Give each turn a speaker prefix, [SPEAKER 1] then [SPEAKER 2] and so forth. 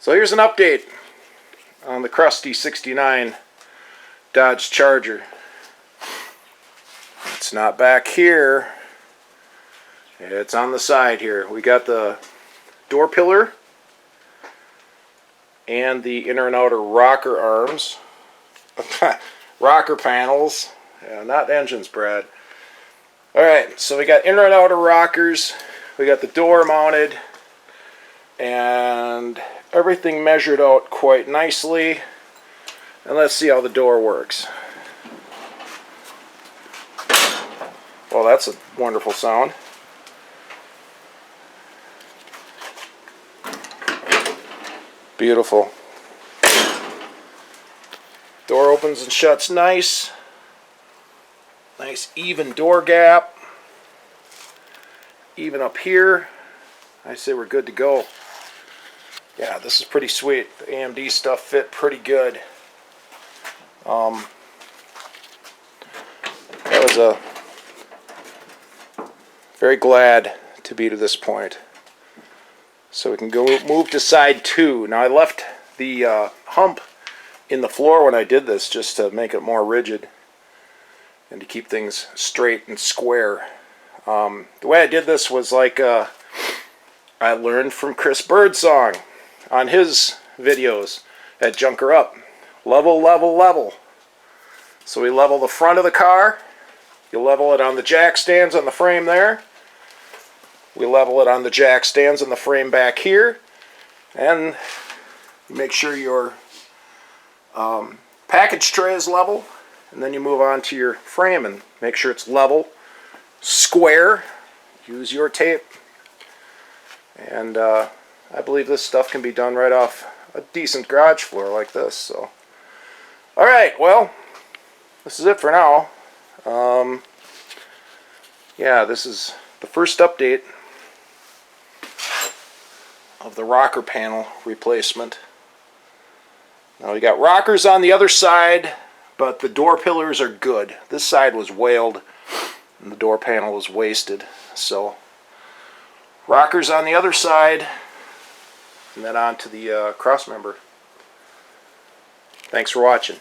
[SPEAKER 1] So here's an update on the crusty 69 Dodge Charger. It's not back here. It's on the side here. We got the door pillar and the inner and outer rocker arms. Rocker panels. Yeah, not engines, Brad. Alright, so we got inner and outer rockers. We got the door mounted. And everything measured out quite nicely. And let's see how the door works. Well, that's a wonderful sound. Beautiful. Door opens and shuts nice. Nice even door gap. Even up here. I say we're good to go. Yeah, this is pretty sweet. The AMD stuff fit pretty good. I was very glad to be to this point. So we can go move to side 2. Now I left the hump in the floor when I did this just to make it more rigid and to keep things straight and square. The way I did this was like I learned from Chris Birdsong on his videos at Junker Up. Level, level, level. So we level the front of the car. You level it on the jack stands on the frame there. We level it on the jack stands on the frame back here. And make sure your package tray is level. And then you move on to your frame and make sure it's level, square. Use your tape. And I believe this stuff can be done right off a decent garage floor like this. So, alright, well, this is it for now. Yeah, this is the first update of the rocker panel replacement. Now we got rockers on the other side, but the door pillars are good. This side was whaled and the door panel was wasted. So rockers on the other side, and then on to the cross member. Thanks for watching.